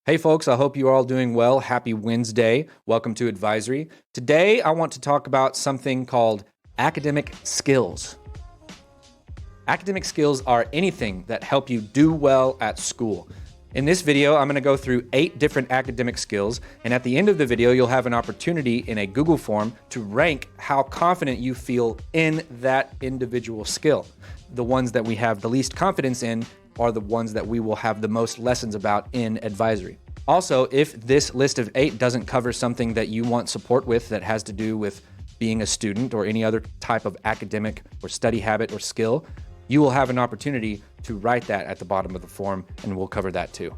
Hey folks, I hope you're all doing well. Happy Wednesday. Welcome to Advisory. Today I want to talk about something called academic skills. Academic skills are anything that help you do well at school. In this video, I'm going to go through 8 different academic skills, and at the end of the video, you'll have an opportunity in a Google form to rank how confident you feel in that individual skill. The ones that we have the least confidence in are the ones that we will have the most lessons about in advisory. Also, if this list of 8 doesn't cover something that you want support with that has to do with being a student or any other type of academic or study habit or skill, you will have an opportunity to write that at the bottom of the form, and we'll cover that too.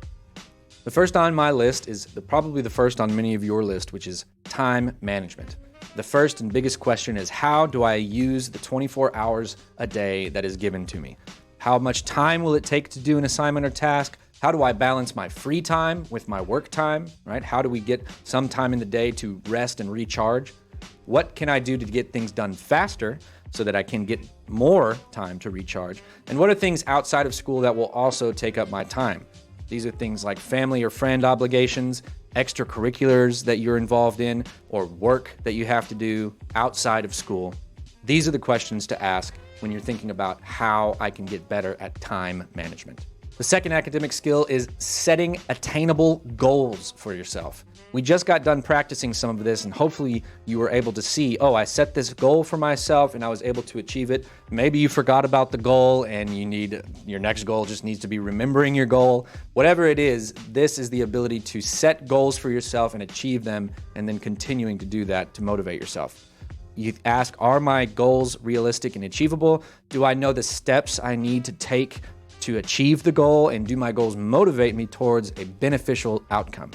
The first on my list is probably the first on many of your list, which is time management. The first and biggest question is, how do I use the 24 hours a day that is given to me? How much time will it take to do an assignment or task? How do I balance my free time with my work time, right? How do we get some time in the day to rest and recharge? What can I do to get things done faster so that I can get more time to recharge? And what are things outside of school that will also take up my time? These are things like family or friend obligations, extracurriculars that you're involved in, or work that you have to do outside of school. These are the questions to ask when you're thinking about how I can get better at time management. The second academic skill is setting attainable goals for yourself. We just got done practicing some of this, and hopefully you were able to see, I set this goal for myself and I was able to achieve it. Maybe you forgot about the goal and your next goal just needs to be remembering your goal. Whatever it is, this is the ability to set goals for yourself and achieve them, and then continuing to do that to motivate yourself. You ask, are my goals realistic and achievable? Do I know the steps I need to take to achieve the goal? And do my goals motivate me towards a beneficial outcome?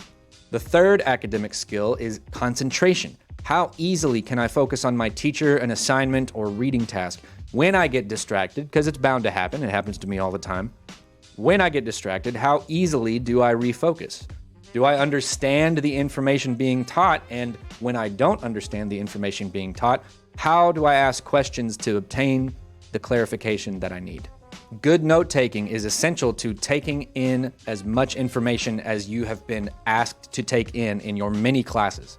The third academic skill is concentration. How easily can I focus on my teacher, an assignment, or reading task when I get distracted? Because it's bound to happen. It happens to me all the time. When I get distracted, how easily do I refocus? Do I understand the information being taught? And when I don't understand the information being taught, how do I ask questions to obtain the clarification that I need? Good note-taking is essential to taking in as much information as you have been asked to take in your many classes.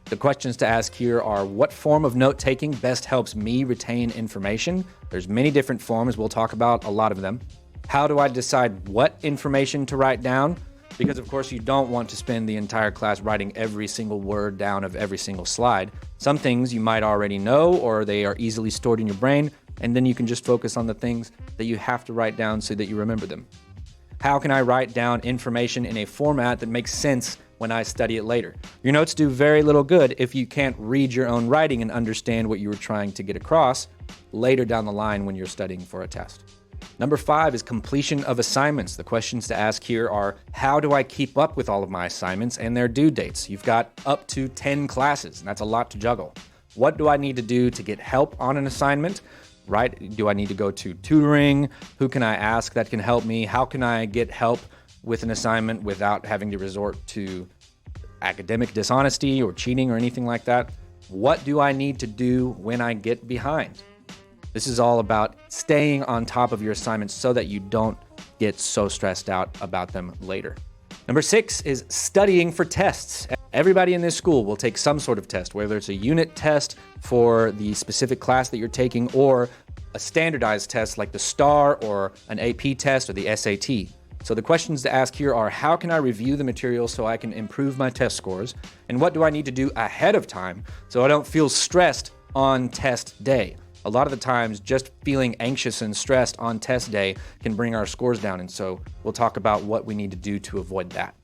The questions to ask here are, what form of note-taking best helps me retain information? There's many different forms. We'll talk about a lot of them. How do I decide what information to write down? Because of course you don't want to spend the entire class writing every single word down of every single slide. Some things you might already know, or they are easily stored in your brain, and then you can just focus on the things that you have to write down so that you remember them. How can I write down information in a format that makes sense when I study it later? Your notes do very little good if you can't read your own writing and understand what you were trying to get across later down the line when you're studying for a test. Number 5 is completion of assignments. The questions to ask here are, how do I keep up with all of my assignments and their due dates? You've got up to 10 classes, and that's a lot to juggle. What do I need to do to get help on an assignment? Right? Do I need to go to tutoring? Who can I ask that can help me? How can I get help with an assignment without having to resort to academic dishonesty or cheating or anything like that? What do I need to do when I get behind? This is all about staying on top of your assignments so that you don't get so stressed out about them later. Number 6 is studying for tests. Everybody in this school will take some sort of test, whether it's a unit test for the specific class that you're taking or a standardized test like the STAR or an AP test or the SAT. So the questions to ask here are, how can I review the material so I can improve my test scores? And what do I need to do ahead of time so I don't feel stressed on test day? A lot of the times, just feeling anxious and stressed on test day can bring our scores down, and so we'll talk about what we need to do to avoid that.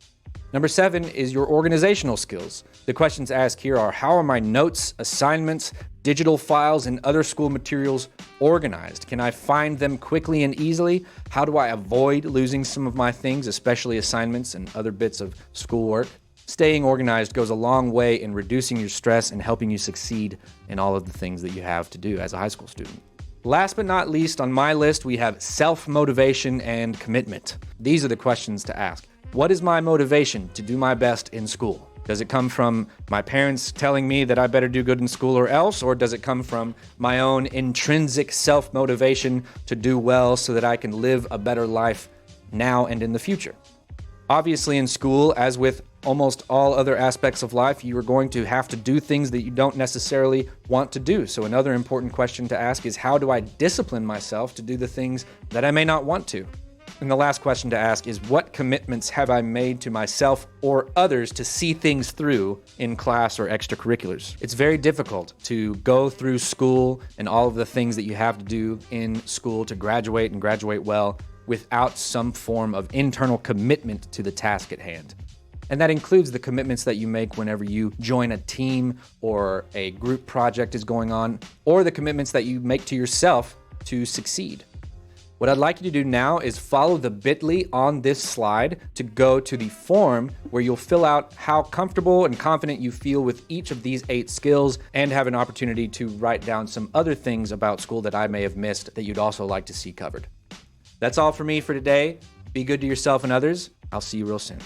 Number 7 is your organizational skills. The questions asked here are, how are my notes, assignments, digital files, and other school materials organized? Can I find them quickly and easily? How do I avoid losing some of my things, especially assignments and other bits of schoolwork? Staying organized goes a long way in reducing your stress and helping you succeed in all of the things that you have to do as a high school student. Last but not least on my list, we have self-motivation and commitment. These are the questions to ask. What is my motivation to do my best in school? Does it come from my parents telling me that I better do good in school or else? Or does it come from my own intrinsic self-motivation to do well so that I can live a better life now and in the future? Obviously, in school, as with almost all other aspects of life, you are going to have to do things that you don't necessarily want to do. So another important question to ask is, how do I discipline myself to do the things that I may not want to? And the last question to ask is, what commitments have I made to myself or others to see things through in class or extracurriculars? It's very difficult to go through school and all of the things that you have to do in school to graduate and graduate well without some form of internal commitment to the task at hand. And that includes the commitments that you make whenever you join a team or a group project is going on, or the commitments that you make to yourself to succeed. What I'd like you to do now is follow the bit.ly on this slide to go to the form where you'll fill out how comfortable and confident you feel with each of these 8 skills, and have an opportunity to write down some other things about school that I may have missed that you'd also like to see covered. That's all for me for today. Be good to yourself and others. I'll see you real soon.